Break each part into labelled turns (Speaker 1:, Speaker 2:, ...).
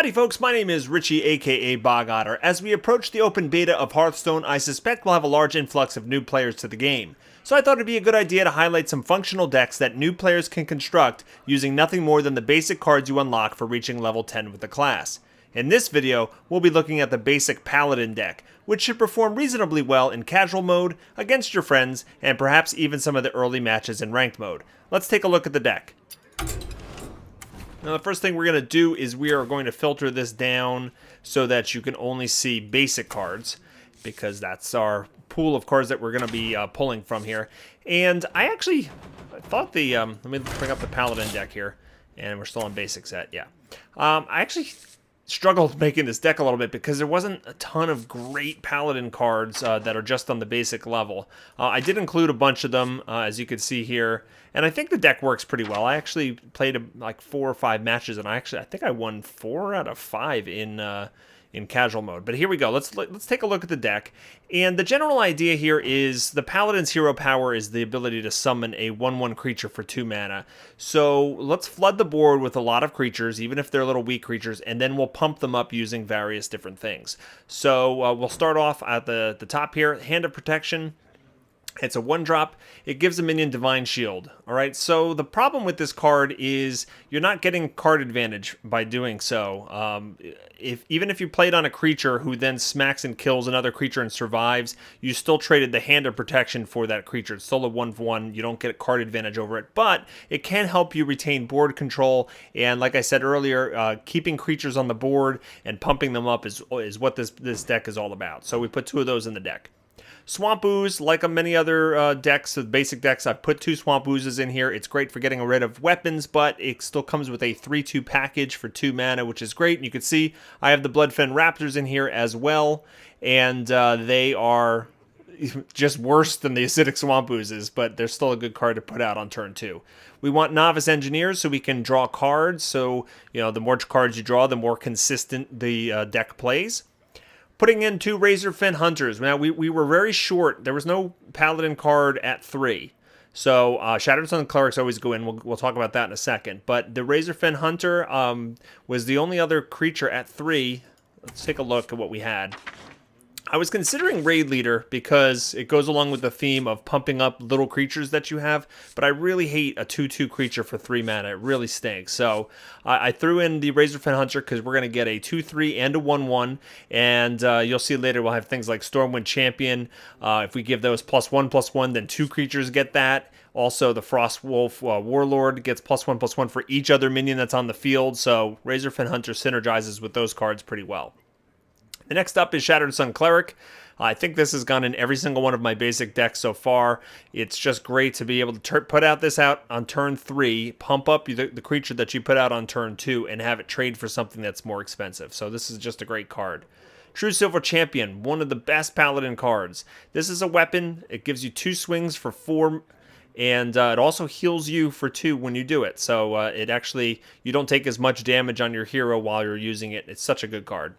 Speaker 1: Howdy folks, my name is Richie aka Otter. As we approach the open beta of Hearthstone, I suspect we'll have a large influx of new players to the game. So I thought it'd be a good idea to highlight some functional decks that new players can construct using nothing more than the basic cards you unlock for reaching level 10 with the class. In this video, we'll be looking at the basic Paladin deck, which should perform reasonably well in casual mode, against your friends, and perhaps even some of the early matches in ranked mode. Let's take a look at the deck. Now the first thing we're going to do is we are going to filter this down so that you can only see basic cards, because that's our pool of cards that we're going to be pulling from here. And I thought let me bring up the Paladin deck here, and we're still on basic set, yeah. I actually struggled making this deck a little bit because there wasn't a ton of great Paladin cards that are just on the basic level. I did include a bunch of them, as you can see here, and I think the deck works pretty well. I actually played like 4 or 5 matches, and I think I won 4 out of 5 in casual mode. But here we go. Let's take a look at the deck. And the general idea here is the Paladin's hero power is the ability to summon a 1/1 creature for 2 mana. So let's flood the board with a lot of creatures, even if they're little weak creatures, and then we'll pump them up using various different things. So we'll start off at the top here, Hand of Protection. It's a 1-drop. It gives a minion Divine Shield. Alright, so the problem with this card is you're not getting card advantage by doing so. Even if you played on a creature who then smacks and kills another creature and survives, you still traded the Hand of Protection for that creature. It's still a 1/1. You don't get card advantage over it, but it can help you retain board control. And like I said earlier, keeping creatures on the board and pumping them up is what this deck is all about. So we put 2 of those in the deck. Swamp Ooze, like many other decks, the basic decks, I've put 2 Swamp Oozes in here. It's great for getting rid of weapons, but it still comes with a 3/2 package for 2 mana, which is great. And you can see I have the Bloodfen Raptors in here as well, and they are just worse than the Acidic Swamp Oozes, but they're still a good card to put out on turn 2. We want Novice Engineers so we can draw cards, so the more cards you draw, the more consistent the deck plays. Putting in 2 Razorfin Hunters. Now, we were very short. There was no Paladin card at 3. So, Shattered Sun Clerics always go in. We'll talk about that in a second. But the Razorfin Hunter was the only other creature at 3. Let's take a look at what we had. I was considering Raid Leader because it goes along with the theme of pumping up little creatures that you have, but I really hate a 2/2 creature for 3 mana. It really stinks. So I threw in the Razorfin Hunter because we're going to get a 2/3 and a 1/1, and you'll see later we'll have things like Stormwind Champion. If we give those +1/+1, then 2 creatures get that. Also, the Frostwolf Warlord gets +1/+1 for each other minion that's on the field, so Razorfin Hunter synergizes with those cards pretty well. The next up is Shattered Sun Cleric. I think this has gone in every single one of my basic decks so far. It's just great to be able to put this out on turn 3, pump up the creature that you put out on turn 2, and have it trade for something that's more expensive. So this is just a great card. True Silver Champion, one of the best Paladin cards. This is a weapon. It gives you 2 swings for 4, and it also heals you for 2 when you do it. So you don't take as much damage on your hero while you're using it. It's such a good card.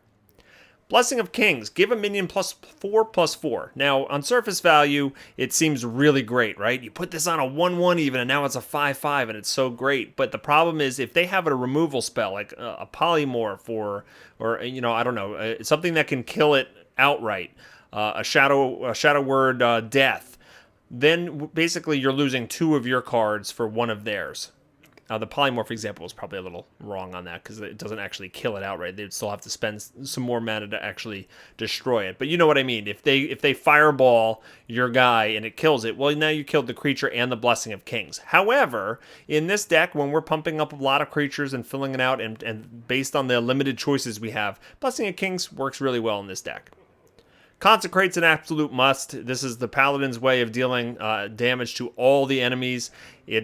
Speaker 1: Blessing of Kings, give a minion +4/+4. Now, on surface value, it seems really great, right? You put this on a 1/1 even, and now it's a 5/5, and it's so great. But the problem is, if they have a removal spell, like a Polymorph, or I don't know, something that can kill it outright, a Shadow Word Death, then basically you're losing 2 of your cards for 1 of theirs. The Polymorph example is probably a little wrong on that because it doesn't actually kill it outright. They'd still have to spend some more mana to actually destroy it. But you know what I mean. If they fireball your guy and it kills it, well, now you killed the creature and the Blessing of Kings. However, in this deck, when we're pumping up a lot of creatures and filling it out, and based on the limited choices we have, Blessing of Kings works really well in this deck. Consecrate's an absolute must. This is the Paladin's way of dealing damage to all the enemies. It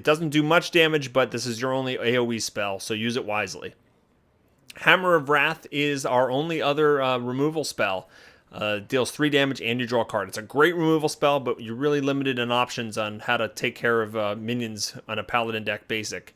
Speaker 1: doesn't do much damage, but this is your only AoE spell, so use it wisely. Hammer of Wrath is our only other removal spell. Deals 3 damage and you draw a card. It's a great removal spell, but you're really limited in options on how to take care of minions on a Paladin deck basic.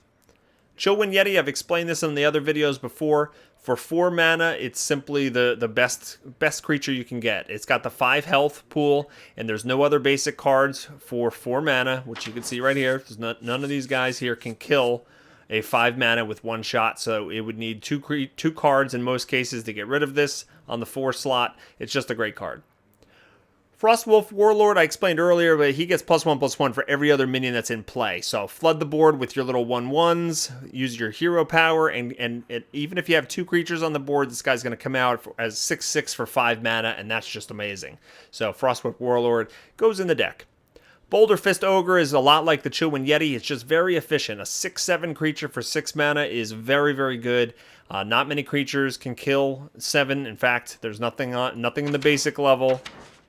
Speaker 1: Chillwind Yeti, I've explained this in the other videos before. For 4 mana, it's simply the best creature you can get. It's got the 5 health pool, and there's no other basic cards for 4 mana, which you can see right here. There's none of these guys here can kill a 5 mana with 1 shot, so it would need two cards in most cases to get rid of this on the 4 slot. It's just a great card. Frostwolf Warlord, I explained earlier, but he gets +1/+1 for every other minion that's in play. So flood the board with your little 1/1s, use your hero power, and even if you have 2 creatures on the board, this guy's going to come out as 6/6 for 5 mana, and that's just amazing. So Frostwolf Warlord goes in the deck. Boulderfist Ogre is a lot like the Chillwind Yeti. It's just very efficient. A 6/7 creature for 6 mana is very, very good. Not many creatures can kill 7. In fact, there's nothing in the basic level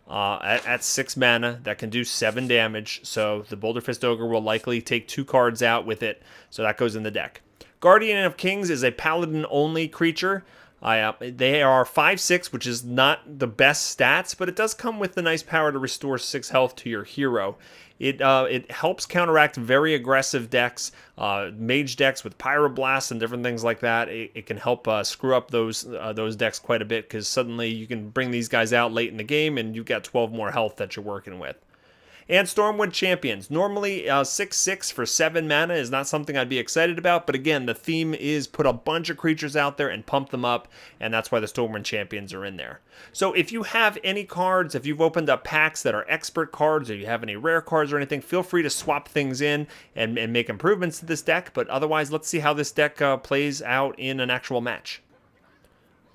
Speaker 1: at 6 mana that can do 7 damage. So the Boulderfist Ogre will likely take 2 cards out with it. So that goes in the deck. Guardian of Kings is a Paladin-only creature. They are 5/6, which is not the best stats, but it does come with the nice power to restore 6 health to your hero. It helps counteract very aggressive decks, mage decks with Pyroblast and different things like that. It can help screw up those decks quite a bit, because suddenly you can bring these guys out late in the game and you've got 12 more health that you're working with. And Stormwind Champions. Normally, 6/6 for 7 mana is not something I'd be excited about, but again, the theme is put a bunch of creatures out there and pump them up, and that's why the Stormwind Champions are in there. So if you have any cards, if you've opened up packs that are expert cards, or you have any rare cards or anything, feel free to swap things in and make improvements to this deck, but otherwise, let's see how this deck plays out in an actual match.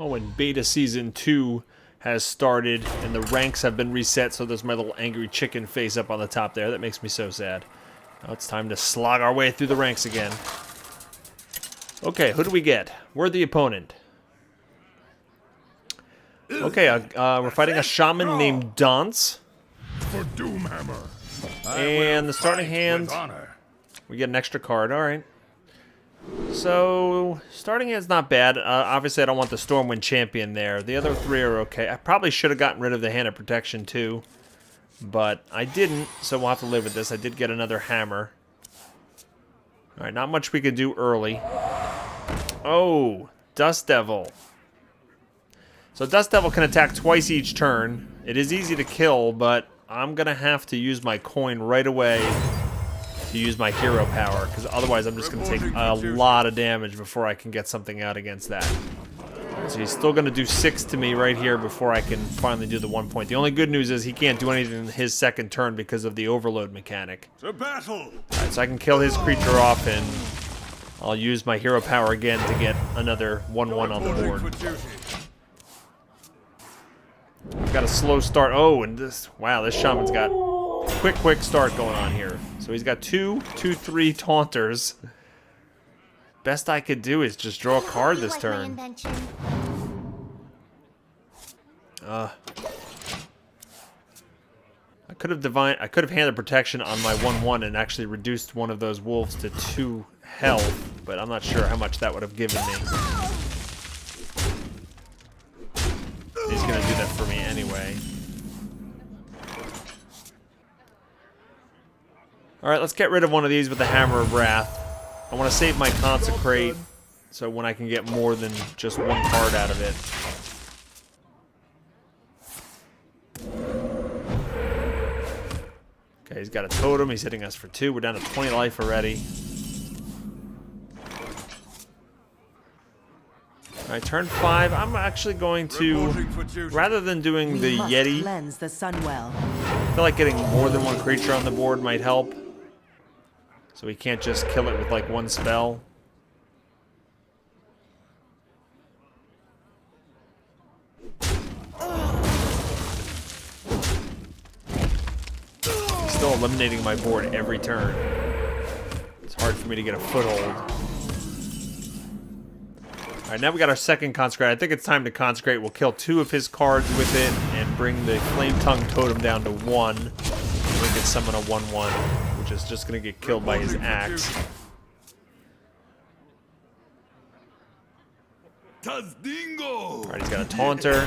Speaker 1: Oh, and Beta Season 2 has started, and the ranks have been reset, so there's my little angry chicken face up on the top there. That makes me so sad. Now it's time to slog our way through the ranks again. Okay, who do we get? We're the opponent. Okay, we're fighting a shaman named Dance.
Speaker 2: For Doomhammer.
Speaker 1: And the starting hand, we get an extra card. All right. So, starting hand's not bad. Obviously, I don't want the Stormwind Champion there. The other 3 are okay. I probably should have gotten rid of the Hand of Protection, too. But I didn't, so we'll have to live with this. I did get another hammer. Alright, not much we could do early. Oh, Dust Devil. So Dust Devil can attack twice each turn. It is easy to kill, but I'm going to have to use my coin right away to use my hero power, because otherwise I'm just going to take a lot of damage before I can get something out against that. So he's still going to do 6 to me right here before I can finally do the 1 point. The only good news is he can't do anything in his second turn because of the overload mechanic.
Speaker 2: Alright,
Speaker 1: so I can kill his creature off, and I'll use my hero power again to get another 1/1 on the board. I've got a slow start. Oh, and this shaman's got quick start going on here. So he's got 2/3 taunters. Best I could do is just draw a card this turn. I could have handed protection on my 1/1 and actually reduced one of those wolves to 2 health, but I'm not sure how much that would have given me. He's gonna do that for me anyway. Alright, let's get rid of one of these with the Hammer of Wrath. I want to save my Consecrate, so when I can get more than just 1 card out of it. Okay, he's got a totem. He's hitting us for 2. We're down to 20 life already. Alright, turn 5. I'm actually going to, rather than doing the Yeti, I feel like getting more than 1 creature on the board might help. So we can't just kill it with like 1 spell. He's still eliminating my board every turn. It's hard for me to get a foothold. Alright, now we got our second Consecrate. I think it's time to Consecrate. We'll kill 2 of his cards with it and bring the Flame Tongue Totem down to 1. And we can summon a 1/1, which is just going to get killed by his axe. Alright, he's got a Taunter.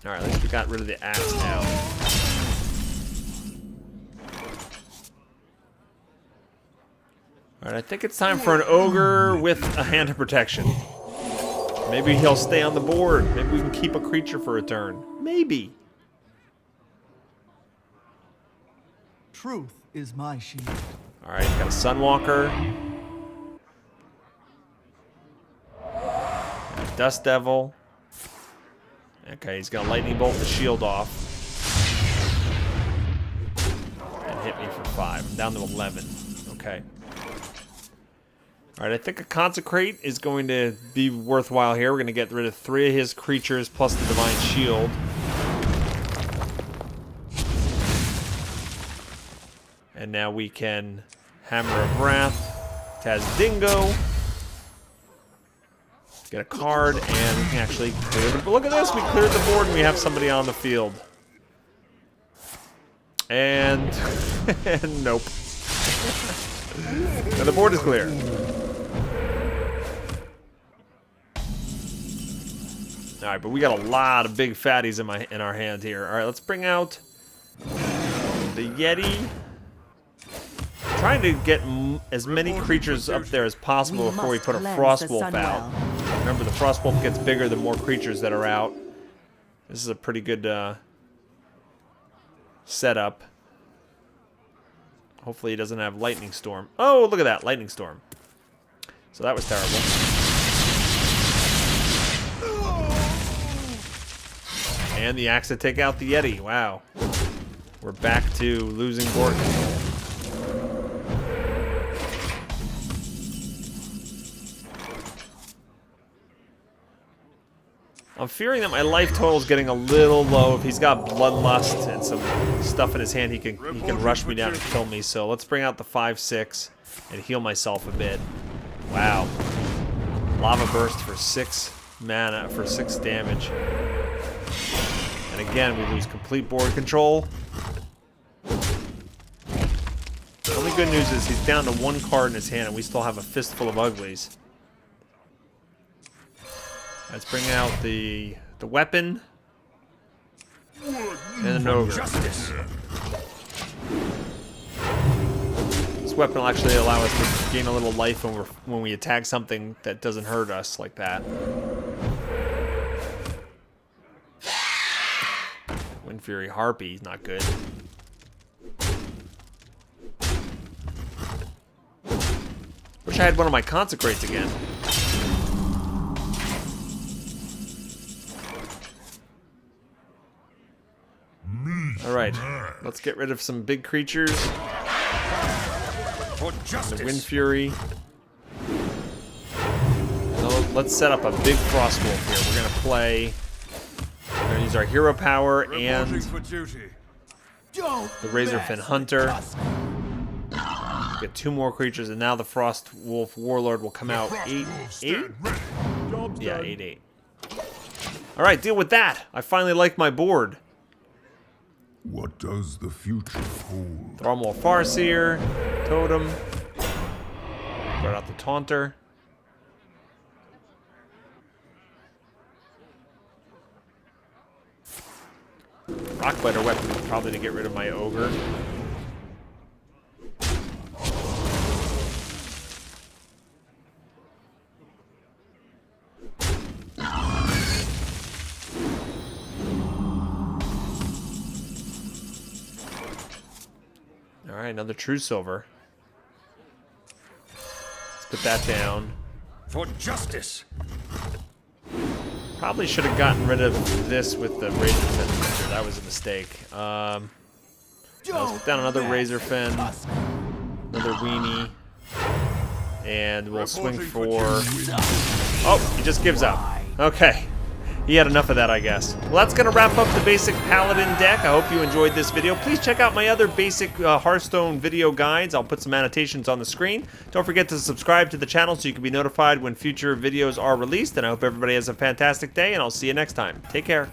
Speaker 1: Alright, at least we got rid of the axe now. Alright, I think it's time for an Ogre with a Hand of Protection. Maybe he'll stay on the board. Maybe we can keep a creature for a turn. Maybe.
Speaker 3: Truth is my shield.
Speaker 1: Alright, got a Sunwalker. Dust Devil. Okay, he's gonna lightning bolt the shield off. And hit me for 5. I'm down to 11. Okay. Alright, I think a Consecrate is going to be worthwhile here. We're gonna get rid of 3 of his creatures plus the Divine Shield. And now we can Hammer of Wrath, Tazdingo, get a card, and we can actually clear the board. Look at this, we cleared the board and we have somebody on the field. And, and nope. And the board is clear. Alright, but we got a lot of big fatties in our hand here. Alright, let's bring out the Yeti. Trying to get as many creatures up there as possible before we put a Frostwolf out. Remember, the Frostwolf gets bigger the more creatures that are out. This is a pretty good setup. Hopefully he doesn't have Lightning Storm. Oh, look at that, Lightning Storm. So that was terrible. And the axe to take out the Yeti. Wow. We're back to losing board control. I'm fearing that my life total is getting a little low. If he's got Bloodlust and some stuff in his hand, he can rush me down and kill me. So let's bring out the 5/6 and heal myself a bit. Wow. Lava Burst for 6 mana, for 6 damage. And again, we lose complete board control. The only good news is he's down to 1 card in his hand and we still have a fistful of uglies. Let's bring out the weapon and an ogre. This weapon will actually allow us to gain a little life when we attack something that doesn't hurt us like that. Wind Fury Harpy is not good. Wish I had one of my Consecrates again. Alright, let's get rid of some big creatures. The Wind Fury. So let's set up a big Frostwolf here. We're gonna play. We're gonna use our hero power and the Razorfin Hunter. Get 2 more creatures, and now the Frostwolf Warlord will come out 8/8. Yeah, 8/8. Alright, deal with that. I finally like my board.
Speaker 2: What does the future hold?
Speaker 1: Thrommel Farseer, Totem. Brought out the Taunter. Rockbiter weapon is probably to get rid of my Ogre. Alright, another True Silver. Let's put that down.
Speaker 2: For justice!
Speaker 1: Probably should have gotten rid of this with the Razorfin. That was a mistake. Let's put down another Razorfin. Another Weenie. And we'll swing for... Oh, he just gives up. Okay. He had enough of that, I guess. Well, that's going to wrap up the basic Paladin deck. I hope you enjoyed this video. Please check out my other basic Hearthstone video guides. I'll put some annotations on the screen. Don't forget to subscribe to the channel so you can be notified when future videos are released. And I hope everybody has a fantastic day, and I'll see you next time. Take care.